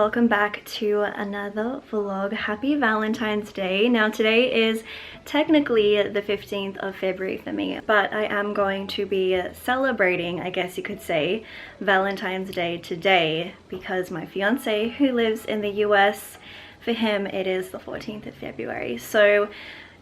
welcome back to another vlog. Happy Valentine's Day. Now today is technically the 15th of February for me, but I am going to be celebrating, I guess you could say, Valentine's Day today because my fiance, who lives in the US, for him it is the 14th of February. So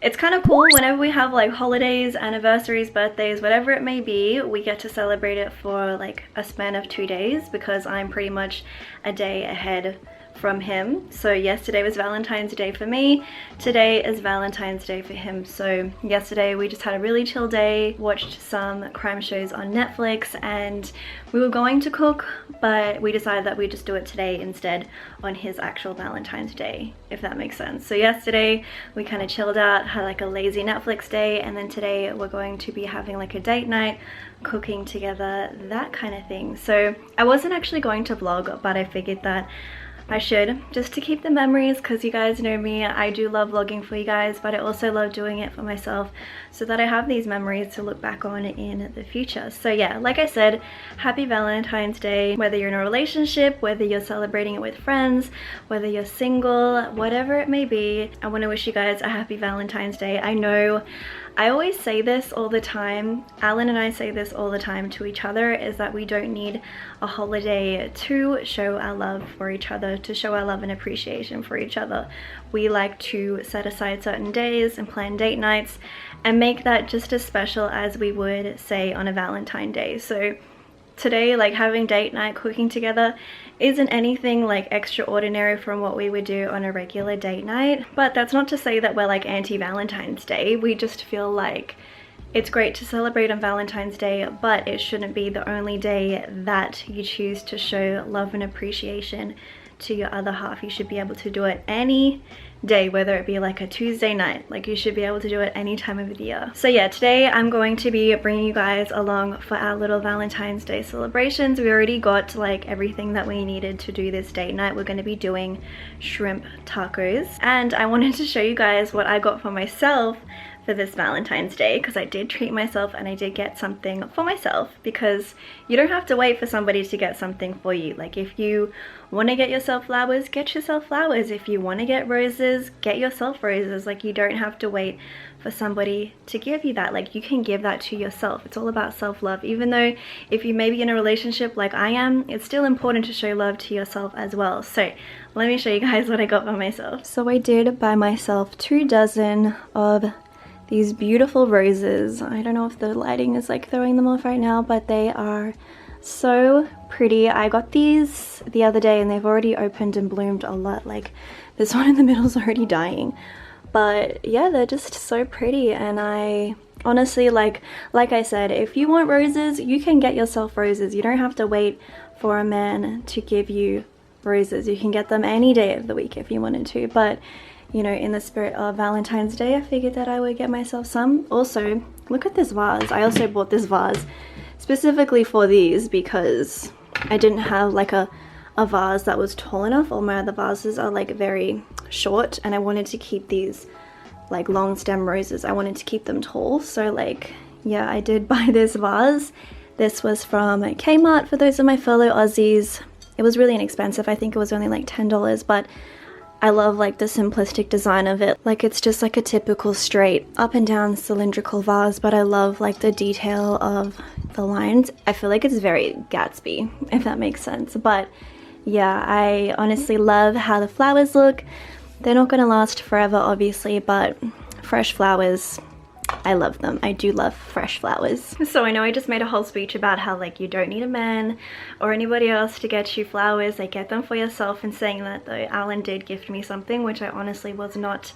it's kind of cool whenever we have like holidays, anniversaries, birthdays, whatever it may be, we get to celebrate it for like a span of 2 days because I'm pretty much a day ahead from him. So yesterday was Valentine's Day for me, today is Valentine's Day for him. So yesterday we just had a really chill day, watched some crime shows on Netflix, and we were going to cook, but we decided that we'd just do it today instead on his actual Valentine's Day, if that makes sense. So yesterday we kind of chilled out, had like a lazy Netflix day, and then today we're going to be having like a date night, cooking together, that kind of thing. So I wasn't actually going to vlog, but I figured that I should, just to keep the memories, because you guys know me, I do love vlogging for you guys, but I also love doing it for myself so that I have these memories to look back on in the future. So yeah, like I said, happy Valentine's Day. Whether you're in a relationship, whether you're celebrating it with friends, whether you're single, whatever it may be, I want to wish you guys a happy Valentine's Day. I know I always say this all the time, Allan and I say this all the time to each other, is that we don't need a holiday to show our love for each other, to show our love and appreciation for each other. We like to set aside certain days and plan date nights and make that just as special as we would say on a Valentine's Day. So today, like having date night, cooking together, isn't anything like extraordinary from what we would do on a regular date night. But that's not to say that we're like anti-Valentine's Day. We just feel like it's great to celebrate on Valentine's Day, but it shouldn't be the only day that you choose to show love and appreciation to your other half. You should be able to do it any day, whether it be like a Tuesday night. Like, you should be able to do it any time of the year. So yeah, today I'm going to be bringing you guys along for our little Valentine's Day celebrations. We already got like everything that we needed to do this date night. We're going to be doing shrimp tacos, and I wanted to show you guys what I got for myself for this Valentine's Day, because I did treat myself and I did get something for myself, because you don't have to wait for somebody to get something for you. Like, if you want to get yourself flowers, get yourself flowers. If you want to get roses, get yourself roses. Like, you don't have to wait for somebody to give you that. Like, you can give that to yourself. It's all about self-love. Even though if you may be in a relationship like I am, it's still important to show love to yourself as well. So let me show you guys what I got for myself. So I did buy myself 2 dozen of these beautiful roses. I don't know if the lighting is like throwing them off right now, but they are so pretty. I got these the other day and they've already opened and bloomed a lot. Like, this one in the middle is already dying, but yeah, they're just so pretty. And I honestly, like I said, if you want roses, you can get yourself roses. You don't have to wait for a man to give you roses. You can get them any day of the week if you wanted to. But you know, in the spirit of Valentine's Day, I figured that I would get myself some. Also, look at this vase. I also bought this vase specifically for these because I didn't have like a vase that was tall enough. All my other vases are like very short, and I wanted to keep these like long stem roses. I wanted to keep them tall. So like, yeah, I did buy this vase. This was from Kmart for those of my fellow Aussies. It was really inexpensive. I think it was only like $10, but I love like the simplistic design of it. Like, it's just like a typical straight up and down cylindrical vase, but I love like the detail of the lines. I feel like it's very Gatsby, if that makes sense. But yeah, I honestly love how the flowers look. They're not gonna last forever, obviously, but fresh flowers, I love them. I do love fresh flowers. So I know I just made a whole speech about how like you don't need a man or anybody else to get you flowers. Like, get them for yourself. And saying that though, Allan did gift me something which I honestly was not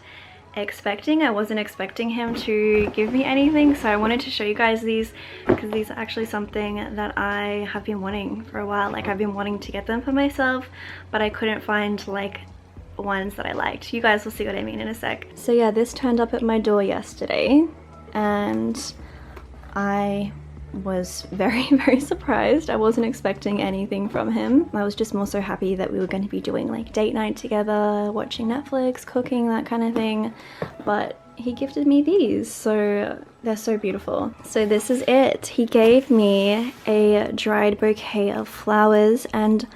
expecting. I wasn't expecting him to give me anything, so I wanted to show you guys these because these are actually something that I have been wanting for a while. Like, I've been wanting to get them for myself, but I couldn't find like ones that I liked. You guys will see what I mean in a sec. So yeah, this turned up at my door yesterday and I was very surprised. I wasn't expecting anything from him. I was just more so happy that we were going to be doing like date night together, watching Netflix, cooking, that kind of thing. But he gifted me these, so they're so beautiful. So this is it. He gave me a dried bouquet of flowers, and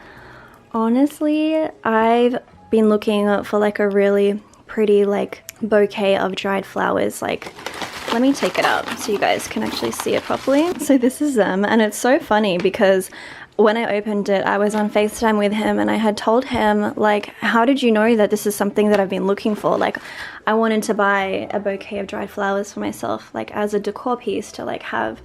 Honestly, I've been looking for like a really pretty like bouquet of dried flowers. Like, let me take it out so you guys can actually see it properly. So this is them, and it's so funny because when I opened it, I was on FaceTime with him and I had told him, like, how did you know that this is something that I've been looking for? Like, I wanted to buy a bouquet of dried flowers for myself, like as a decor piece to like have.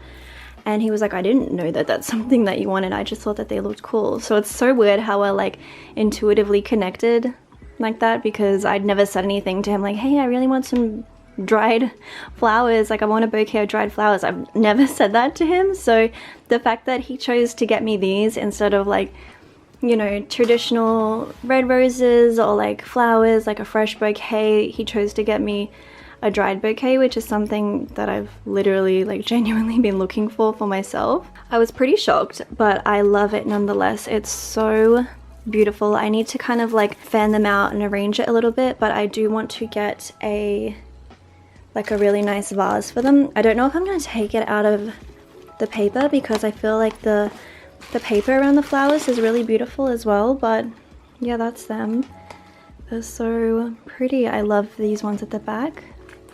And he was like, I didn't know that that's something that you wanted. I just thought that they looked cool. So it's so weird how we're like intuitively connected like that, because I'd never said anything to him like, hey, I really want some dried flowers, like I want a bouquet of dried flowers. I've never said that to him. So the fact that he chose to get me these instead of like, you know, traditional red roses or like flowers, like a fresh bouquet, he chose to get me a dried bouquet, which is something that I've literally like genuinely been looking for myself. I was pretty shocked, but I love it nonetheless. It's so beautiful. I need to kind of like fan them out and arrange it a little bit, but I do want to get a really nice vase for them. I don't know if I'm going to take it out of the paper because I feel like the paper around the flowers is really beautiful as well, but yeah, that's them. They're so pretty. I love these ones at the back.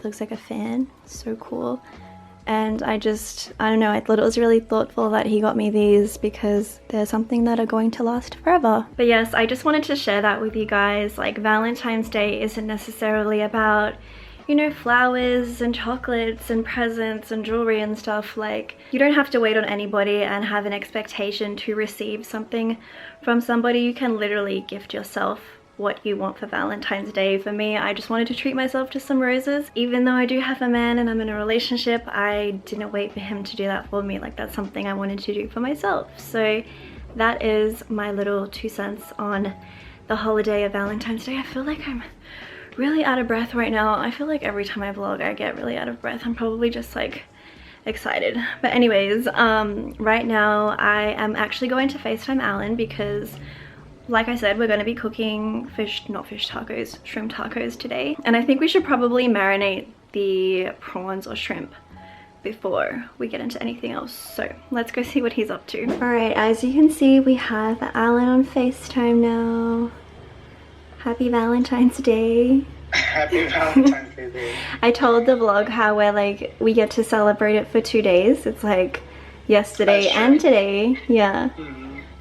Looks like a fan. So cool. And I don't know, I thought it was really thoughtful that he got me these because they're something that are going to last forever. But yes, I just wanted to share that with you guys. Like, Valentine's Day isn't necessarily about, you know, flowers and chocolates and presents and jewelry and stuff. Like, you don't have to wait on anybody and have an expectation to receive something from somebody. You can literally gift yourself what you want for Valentine's Day. For me, I just wanted to treat myself to some roses. Even though I do have a man and I'm in a relationship, I didn't wait for him to do that for me. Like, that's something I wanted to do for myself. So that is my little 2 cents on the holiday of Valentine's Day. I feel like I'm really out of breath right now. I feel like every time I vlog I get really out of breath. I'm probably just like excited. But anyways, right now I am actually going to FaceTime Allan because, like I said, we're going to be cooking shrimp tacos today. And I think we should probably marinate the prawns or shrimp before we get into anything else. So let's go see what he's up to. Alright, as you can see, we have Allan on FaceTime now. Happy Valentine's Day. Happy Valentine's Day. I told the vlog how we get to celebrate it for 2 days. It's like yesterday and today. Yeah.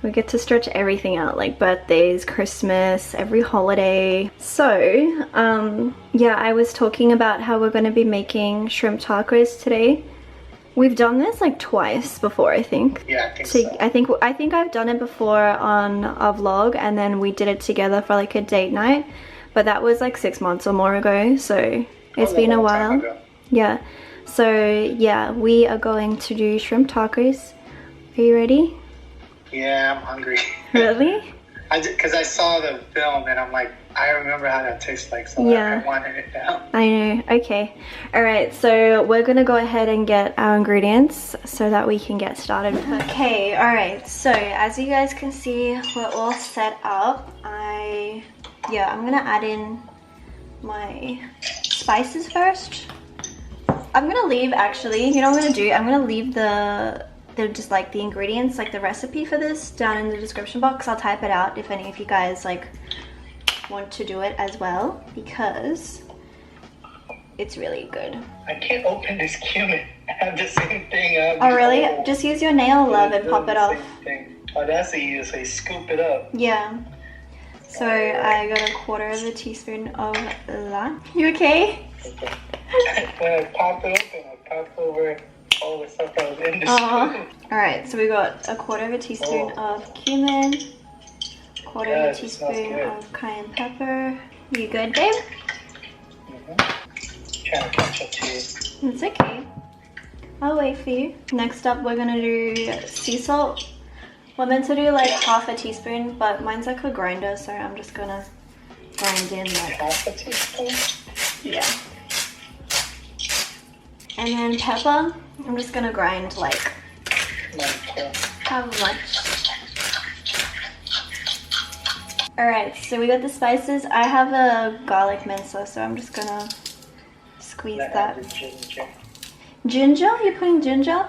We get to stretch everything out, like birthdays, Christmas, every holiday. So, yeah, I was talking about how we're going to be making shrimp tacos today. We've done this like twice before, I think. Yeah, I think so. I think I've done it before on a vlog, and then we did it together for like a date night. But that was like 6 months or more ago, so it's been a while. Yeah. So yeah, we are going to do shrimp tacos. Are you ready? Yeah, I'm hungry. Really? Because I saw the film and I'm like, I remember how that tastes like, so yeah. I wanted it now. I know. Okay. Alright, so we're gonna go ahead and get our ingredients so that we can get started. Okay, alright, so as you guys can see, we're all set up. I'm gonna add in my spices first. I'm gonna leave, actually, you know what I'm gonna do? I'm gonna leave the ingredients, like the recipe for this, down in the description box. I'll type it out if any of you guys like want to do it as well, because it's really good. I can't open this cumin. I have the same thing. Oh really? Just use your nail, love, and pop it off. Oh, that's easy. So you scoop it up. Yeah. So I got a 1/4 teaspoon of that. You okay? Okay. When I pop it open, I pop over all the stuff that was in the spoon. Alright, so we got a 1/4 teaspoon of cumin, 1/4 teaspoon of cayenne pepper. You good, babe? Trying to catch up to you. It's okay. I'll wait for you. Next up, we're gonna do sea salt. We're meant to do like 1/2 teaspoon, but mine's like a grinder, so I'm just gonna grind in like 1/2 teaspoon? Yeah. And then pepper, I'm just gonna grind like how much. Alright, so we got the spices. I have a garlic mincer, so I'm just gonna squeeze that. Ginger. Ginger? You're putting ginger?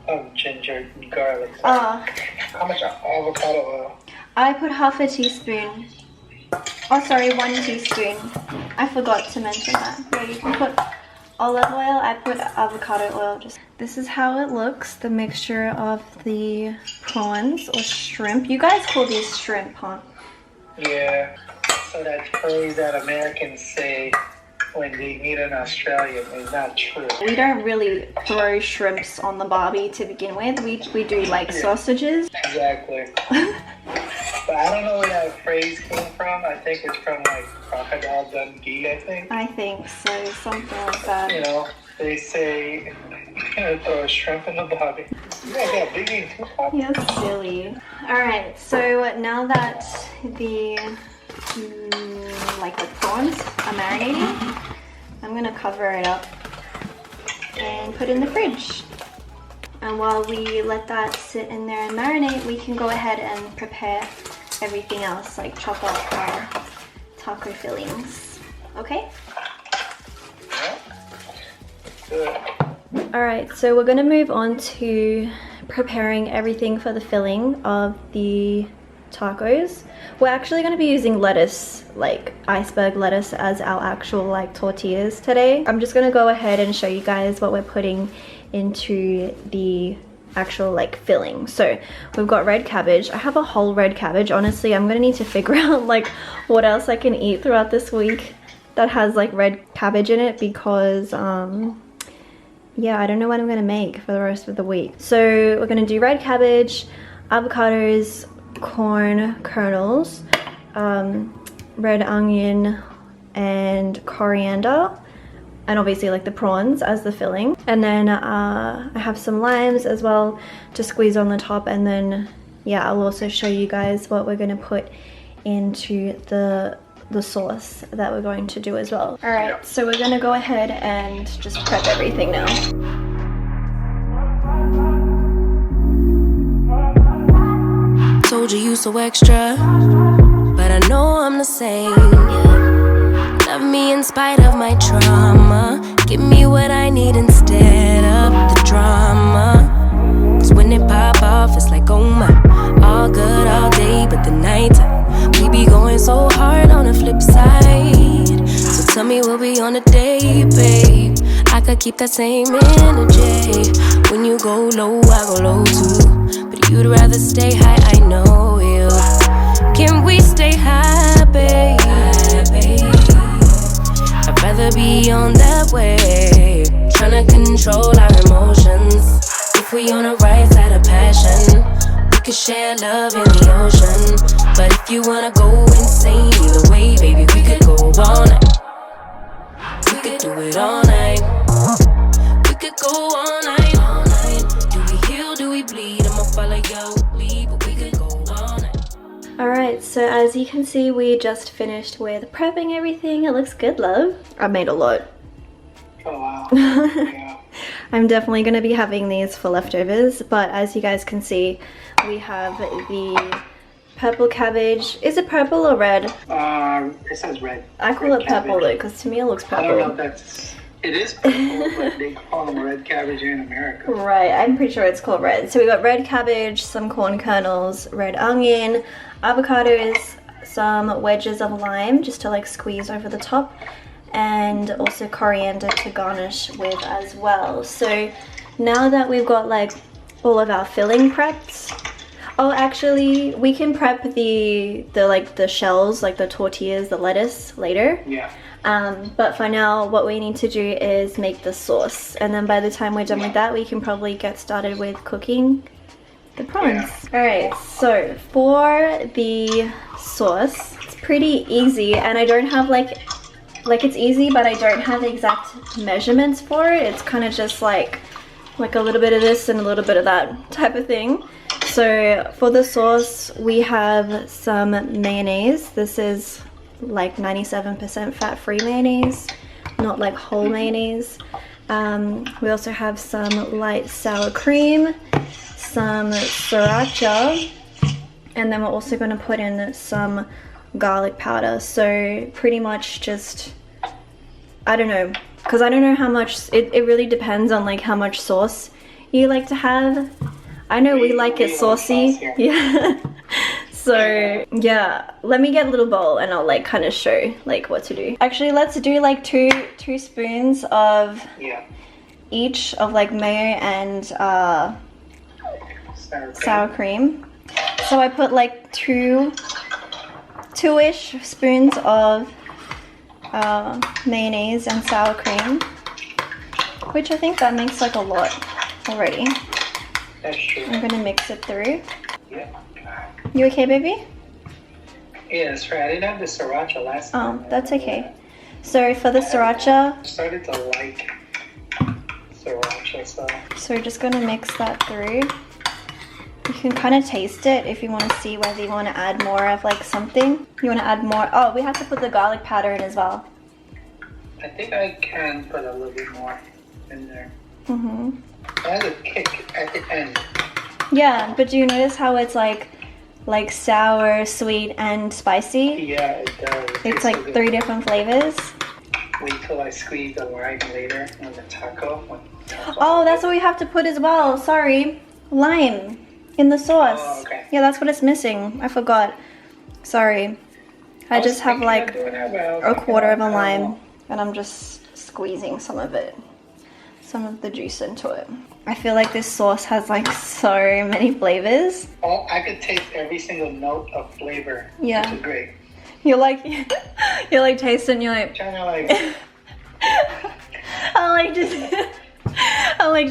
Oh, ginger, garlic. Oh. How much avocado oil? I put half a teaspoon. Oh, sorry, 1 teaspoon. I forgot to mention that. Yeah, you can put olive oil. I put avocado oil. This is how it looks, the mixture of the prawns or shrimp. You guys call these shrimp, huh? Yeah. So that phrase that Americans say when they meet an Australian is not true. We don't really throw shrimps on the barbie to begin with. We do like sausages. Exactly. But I don't know where that phrase came from. I think it's from like Crocodile Dundee, I think. I think so, something like that. You know, they say, throw a shrimp in the barbie. You guys got big too, Pop? You're silly. Alright, so now that the prawns are marinating, I'm gonna cover it up and put it in the fridge. And while we let that sit in there and marinate, we can go ahead and prepare everything else, like chop up our taco fillings. Okay? Good. Alright, so we're gonna move on to preparing everything for the filling of the tacos. We're actually going to be using lettuce, like iceberg lettuce, as our actual like tortillas today. I'm just going to go ahead and show you guys what we're putting into the actual like filling. So we've got red cabbage. I have a whole red cabbage. Honestly, I'm going to need to figure out like what else I can eat throughout this week that has like red cabbage in it, because yeah, I don't know what I'm going to make for the rest of the week. So we're going to do red cabbage, avocados, corn kernels, red onion and coriander, and obviously like the prawns as the filling. And then I have some limes as well to squeeze on the top, and then yeah, I'll also show you guys what we're going to put into the sauce that we're going to do as well. All right, so we're going to go ahead and just prep everything now. Told you you so extra, but I know I'm the same, yeah. Love me in spite of my trauma. Give me what I need instead of the drama. 'Cause when it pop off, it's like, oh my. All good all day, but the night we be going so hard on the flip side. So tell me we'll be on a day, babe. I could keep that same energy. When you go low, I go low too. But you'd rather stay high, I know you. Can we stay high, babe? I'd rather be on that wave, tryna control our emotions. If we on the right side of passion, we could share love in the ocean. But if you wanna go insane, either way, baby, we could go all night. We could do it all night. We could go all night, all night. Do we heal, do we bleed? I'ma follow your lead, but we could go all night. Alright, so as you can see, we just finished with prepping everything. It looks good, love. I made a lot. Oh wow. Yeah. I'm definitely going to be having these for leftovers, but as you guys can see, we have the purple cabbage. Is it purple or red? It says red. I call it purple though, because to me it looks purple. I don't know if that's... It is purple, but they call them red cabbage here in America. Right, I'm pretty sure it's called red. So we got red cabbage, some corn kernels, red onion, avocados, some wedges of lime just to like squeeze over the top, and also coriander to garnish with as well. So now that we've got like all of our filling prepped, oh actually we can prep the shells, like the tortillas, the lettuce later. Yeah. But for now, what we need to do is make the sauce, and then by the time we're done with that, we can probably get started with cooking the prawns. Yeah. Alright, so for the sauce, it's pretty easy, and I don't have like it's easy, but I don't have exact measurements for it. It's kind of just like a little bit of this and a little bit of that type of thing. So for the sauce, we have some mayonnaise. This is like 97% fat-free mayonnaise, not like whole mayonnaise. We also have some light sour cream, some sriracha, and then we're also going to put in some garlic powder. So pretty much just, I don't know, because I don't know how much, it really depends on like how much sauce you like to have. I know we like it saucy. Yeah. So yeah, let me get a little bowl and I'll like kind of show like what to do. Actually, let's do like two spoons of each of like mayo and sour cream. So I put like two-ish spoons of mayonnaise and sour cream, which I think that makes like a lot already. That's true. I'm gonna mix it through. Yeah. You okay, baby? Yeah, that's right. I didn't have the Sriracha last time. Oh, that's okay. So for the Sriracha, I started to like Sriracha, so we're just gonna mix that through. You can kind of taste it if you want to see whether you want to add more of like something. You want to add more. Oh, we have to put the garlic powder in as well. I think I can put a little bit more in there. Mm-hmm. It has a kick at the end. Yeah, but do you notice how it's like sour, sweet, and spicy? Yeah, it does. It's like so 3 different flavors. Wait till I squeeze the lime later on the taco. Oh, that's what we have to put as well. Sorry, lime in the sauce. Oh, okay. Yeah, that's what it's missing. I forgot. Sorry. I just have like a quarter of a lime, and I'm just squeezing some of the juice into it. I feel like this sauce has like so many flavors. Oh, I could taste every single note of flavor. Yeah. Which is great. You're like tasting, you're like Trying to like I'm like,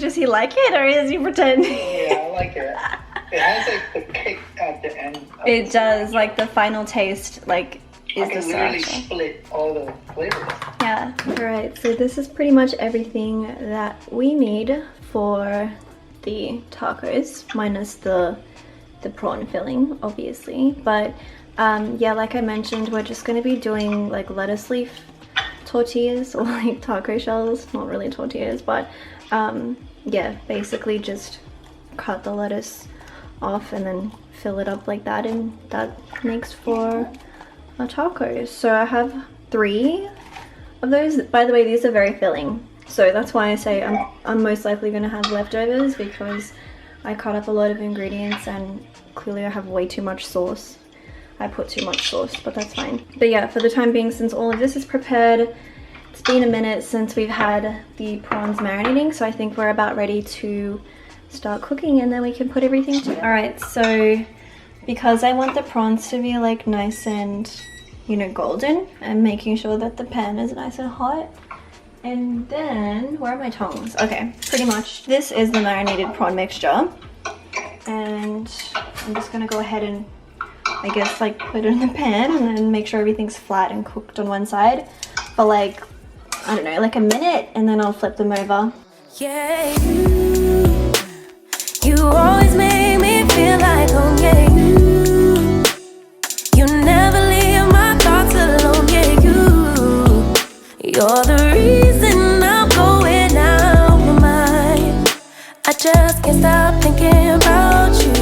does he like it or is he pretending? yeah, I like it. It has like the kick at the end. It does, like the final taste like is I the can literally sriracha. split all the flavors. Yeah. Alright, so this is pretty much everything that we need for the tacos, minus the prawn filling, obviously. But yeah, like I mentioned, we're just going to be doing like lettuce leaf tortillas or like taco shells. Not really tortillas, but yeah, basically just cut the lettuce off and then fill it up like that, and that makes for a taco. So I have 3 of those. By the way, these are very filling, so that's why I say I'm most likely going to have leftovers, because I cut up a lot of ingredients and clearly I have way too much sauce. I put too much sauce, but that's fine. But yeah, for the time being, since all of this is prepared, it's been a minute since we've had the prawns marinating, so I think we're about ready to start cooking, and then we can put everything together. Alright, so because I want the prawns to be like nice and, you know, golden, I'm making sure that the pan is nice and hot. And then, where are my tongs? Okay, pretty much this is the marinated prawn mixture, and I'm just gonna go ahead and I guess like put it in the pan and then make sure everything's flat and cooked on one side for like, I don't know, like a minute, and then I'll flip them over. Yeah, you always make me feel like home. Yeah, you never leave my thoughts alone. Yeah, you're the reason I'm going out my mind. I just can't stop thinking about you.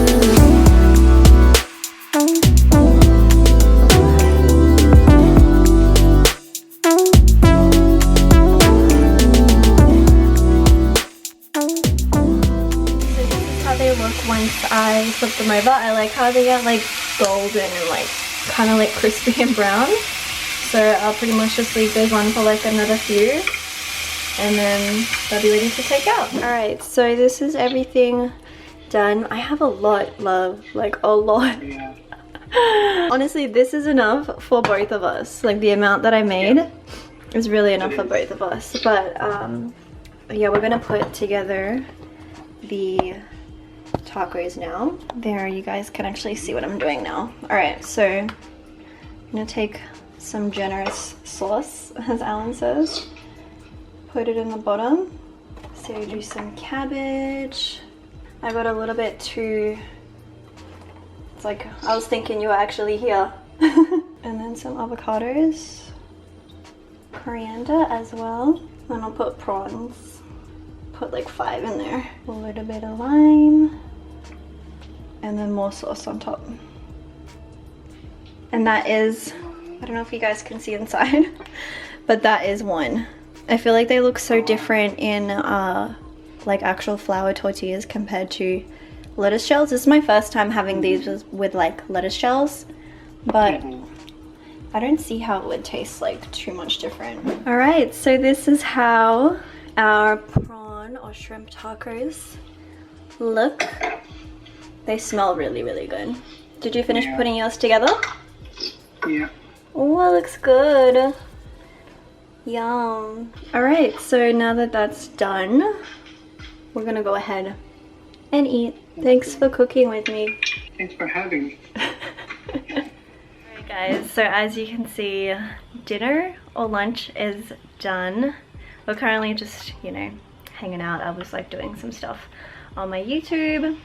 Once I flip them over, I like how they get like golden and like kind of like crispy and brown. So I'll pretty much just leave those on for like another few, and then they'll be ready to take out. Alright, so this is everything done. I have a lot, love, like a lot. Yeah. Honestly, this is enough for both of us. Like the amount that I made is really enough for both of us. But yeah, we're gonna put together the tacos now. There, you guys can actually see what I'm doing now. Alright, so I'm gonna take some generous sauce, as Allan says, put it in the bottom. So do some cabbage. I got a little bit too, it's like I was thinking you were actually here. And then some avocados, coriander as well, and I'll put prawns, put like 5 in there, a little bit of lime, and then more sauce on top. And that is, I don't know if you guys can see inside, but that is one. I feel like they look so different in like actual flour tortillas compared to lettuce shells. This is my first time having these with like lettuce shells, but I don't see how it would taste like too much different. All right, so this is how our prawn or shrimp tacos look. They smell really, really good. Did you finish putting yours together? Yeah. Oh, it looks good. Yum. All right, so now that that's done, we're gonna go ahead and eat. Thanks for cooking with me. Thanks for having me. Alright guys, so as you can see, dinner or lunch is done. We're currently just, you know, hanging out. I was like doing some stuff on my YouTube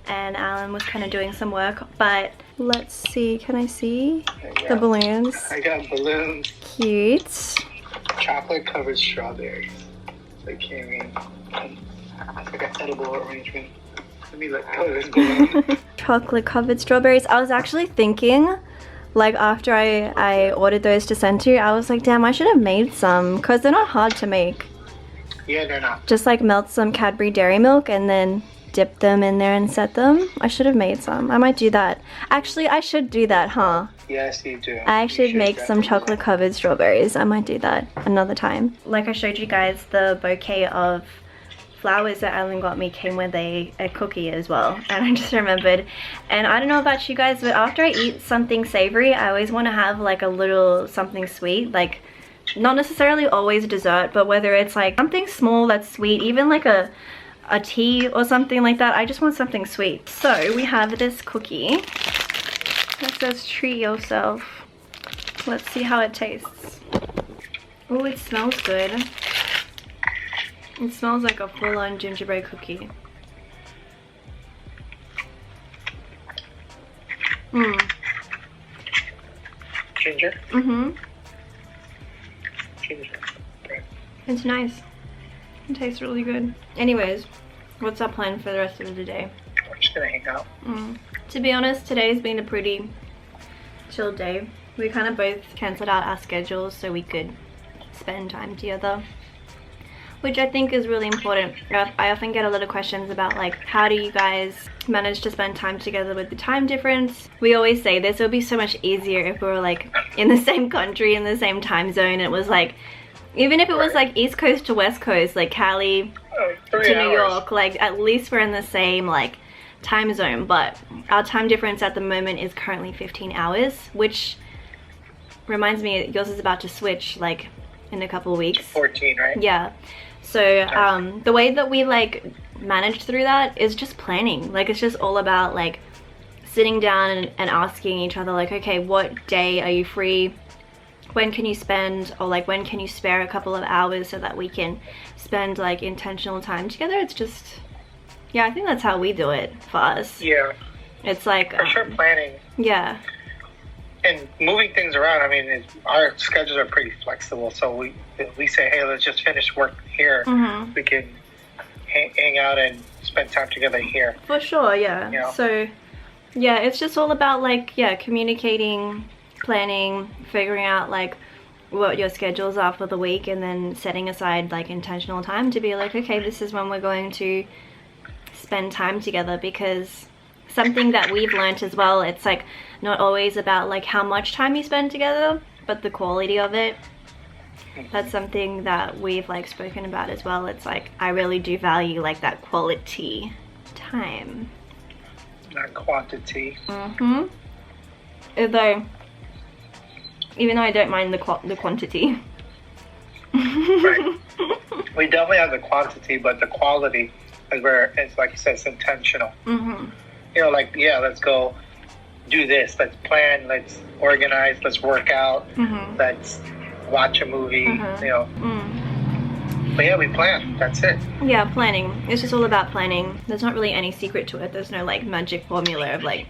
and Alan was kind of doing some work, but let's see, can I see the balloons? I got balloons. Cute. Chocolate covered strawberries. So it came in. It's like an edible arrangement. Let me let go of this balloon. Chocolate covered strawberries. I was actually thinking, like after I ordered those to send to you, I was like, damn, I should have made some because they're not hard to make. Yeah, they're not. Just like melt some Cadbury dairy milk and then dip them in there and set them. I should have made some. I might do that. Actually, I should do that, huh? Yes, you do. I should make some chocolate covered strawberries. I might do that another time. Like I showed you guys, the bouquet of flowers that Alan got me came with a cookie as well, and I just remembered. And I don't know about you guys, but after I eat something savory, I always want to have like a little something sweet, like not necessarily always dessert, but whether it's like something small that's sweet, even like a tea or something like that. I just want something sweet. So we have this cookie that says treat yourself. Let's see how it tastes. Oh, it smells good. It smells like a full-on gingerbread cookie. Ginger? Mm-hmm. Ginger. Okay. It's nice. It tastes really good. Anyways, what's our plan for the rest of the day? We're just gonna hang out. To be honest, today's been a pretty chill day. We kind of both cancelled out our schedules so we could spend time together, which I think is really important. I often get a lot of questions about like, how do you guys manage to spend time together with the time difference? We always say this would be so much easier if we were like in the same country, in the same time zone. It was like, even if it was like East Coast to West Coast, like Cali to New York, like at least we're in the same like time zone. But our time difference at the moment is currently 15 hours, which reminds me yours is about to switch like in a couple of weeks. 14, right? Yeah. So the way that we like manage through that is just planning. Like it's just all about like sitting down and asking each other like, okay, what day are you free? When can you spend, or like when can you spare a couple of hours so that we can spend like intentional time together? It's just, yeah, I think that's how we do it for us. Yeah. It's like For sure planning. Yeah. And moving things around, I mean, our schedules are pretty flexible. So we say, hey, let's just finish work here. We can hang out and spend time together here. For sure, yeah. You know? So, yeah, it's just all about like, yeah, communicating, planning, figuring out like what your schedules are for the week, and then setting aside like intentional time to be like, okay, this is when we're going to spend time together. Because something that we've learned as well, it's like not always about like how much time you spend together, but the quality of it. That's something that we've like spoken about as well. It's like I really do value like that quality time, Not quantity. Although, even though I don't mind the quantity. Right. We definitely have the quantity, but the quality is where it's like you said, it's intentional. You know, like, yeah, let's go do this. Let's plan. Let's organize. Let's work out. Let's watch a movie. You know. But yeah, we plan. That's it. Yeah, planning. It's just all about planning. There's not really any secret to it. There's no like magic formula of like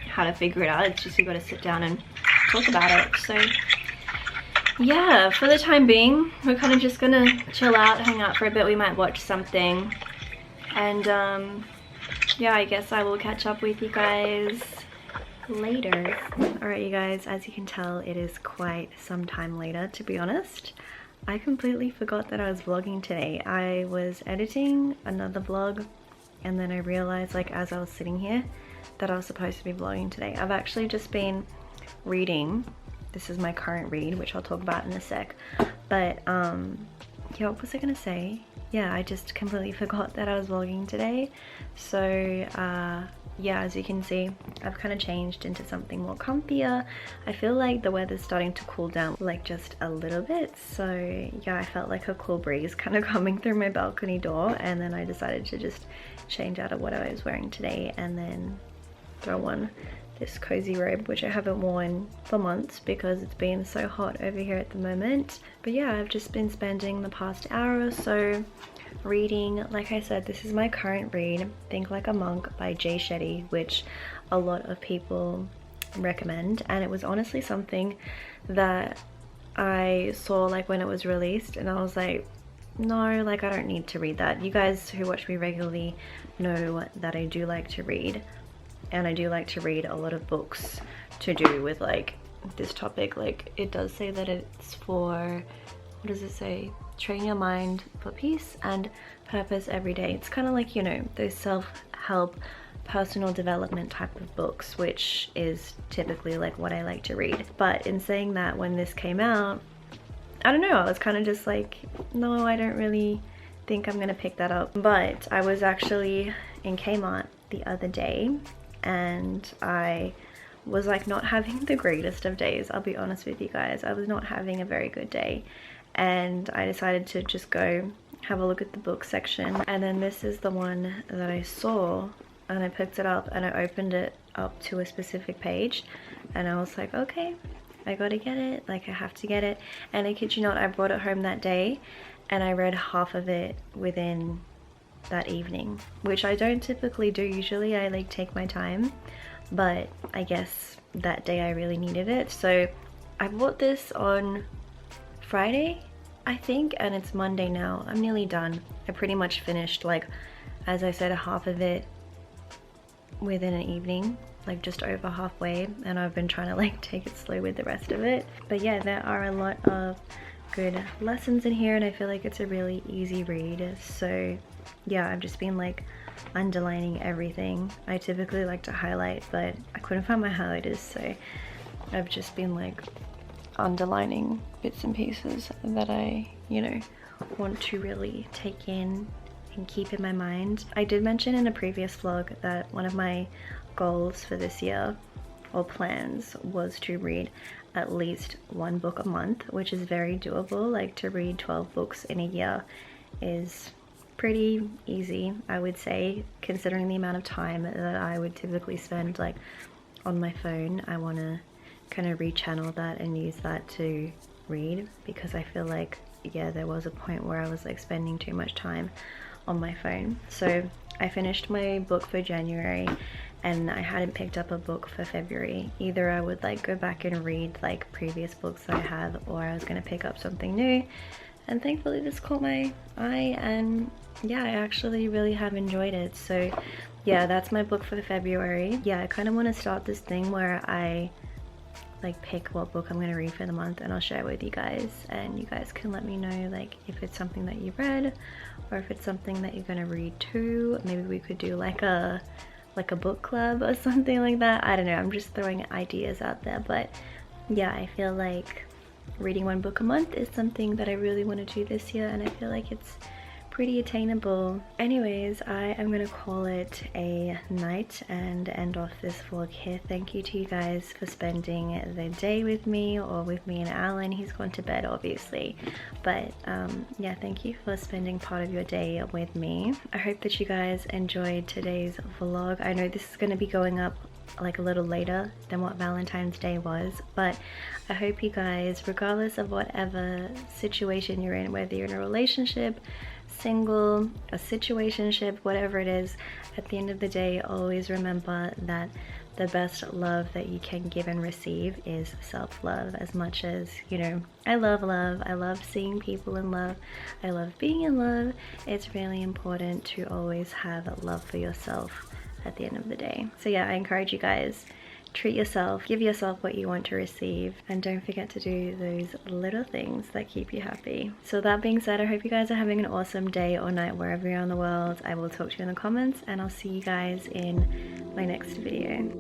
how to figure it out. It's just you got to sit down and talk about it. So yeah, for the time being, we're kind of just gonna chill out, hang out for a bit. We might watch something, and yeah, I guess I will catch up with you guys later. Alright you guys, as you can tell, it is quite some time later, to be honest. I completely forgot that I was vlogging today. I was editing another vlog and then I realized, like, as I was sitting here, that I was supposed to be vlogging today. I've actually just been reading. This is my current read, which I'll talk about in a sec. But yeah, what was I gonna say? Yeah, I just completely forgot that I was vlogging today. So yeah, as you can see, I've kind of changed into something more comfier. I feel like the weather's starting to cool down, like, just a little bit. So yeah, I felt like a cool breeze kind of coming through my balcony door, and then I decided to just change out of what I was wearing today and then throw on this cozy robe, which I haven't worn for months because it's been so hot over here at the moment. But yeah, I've just been spending the past hour or so reading. Like I said, this is my current read, Think Like a Monk by Jay Shetty, which a lot of people recommend, and it was honestly something that I saw like when it was released, and I was like, no, like, I don't need to read that. You guys who watch me regularly know that I do like to read, and I do like to read a lot of books to do with like this topic. Like, it does say that it's for, what does it say? Train your mind for peace and purpose every day. It's kind of like, you know, those self-help, personal development type of books, which is typically like what I like to read. But in saying that, when this came out, I don't know, I was kind of just like, no, I don't really think I'm gonna pick that up. But I was actually in Kmart the other day, and I was like not having the greatest of days. I'll be honest with you guys, I was not having a very good day, and I decided to just go have a look at the book section, and then this is the one that I saw, and I picked it up and I opened it up to a specific page, and I was like, okay, I gotta get it, like, I have to get it. And I kid you not, I brought it home that day and I read half of it within that evening, which I don't typically do. Usually I like take my time, but I guess that day I really needed it. So I bought this on Friday, I think, and it's Monday now. I'm nearly done. I pretty much finished, like, as I said, half of it within an evening, like just over halfway, and I've been trying to like take it slow with the rest of it. But yeah, there are a lot of good lessons in here, and I feel like it's a really easy read. So yeah, I've just been like underlining everything. I typically like to highlight, but I couldn't find my highlighters, so I've just been like underlining bits and pieces that I, you know, want to really take in and keep in my mind. I did mention in a previous vlog that one of my goals for this year, or plans, was to read at least one book a month, which is very doable. Like, to read 12 books in a year is pretty easy, I would say, considering the amount of time that I would typically spend like on my phone. I want to kind of rechannel that and use that to read, because I feel like, yeah, there was a point where I was like spending too much time on my phone. So I finished my book for January, and I hadn't picked up a book for February. Either I would like go back and read like previous books that I have, or I was going to pick up something new. And thankfully this caught my eye, and yeah, I actually really have enjoyed it. So yeah, that's my book for February. Yeah, I kind of want to start this thing where I like pick what book I'm going to read for the month, and I'll share with you guys, and you guys can let me know like if it's something that you read, or if it's something that you're going to read too. Maybe we could do like a book club or something like that. I don't know, I'm just throwing ideas out there. But yeah, I feel like reading one book a month is something that I really want to do this year, and I feel like it's pretty attainable. Anyways, I am gonna call it a night and end off this vlog here. Thank you to you guys for spending the day with me, or with me and Allan. He's gone to bed obviously, but yeah, thank you for spending part of your day with me. I hope that you guys enjoyed today's vlog. I know this is going to be going up like a little later than what Valentine's Day was, but I hope you guys, regardless of whatever situation you're in, whether you're in a relationship, single, a situationship, whatever it is, at the end of the day, always remember that the best love that you can give and receive is self-love. As much as, you know, I love love, I love seeing people in love, I love being in love, it's really important to always have love for yourself at the end of the day. So yeah, I encourage you guys, treat yourself, give yourself what you want to receive, and don't forget to do those little things that keep you happy. So that being said, I hope you guys are having an awesome day or night wherever you are in the world. I will talk to you in the comments, and I'll see you guys in my next video.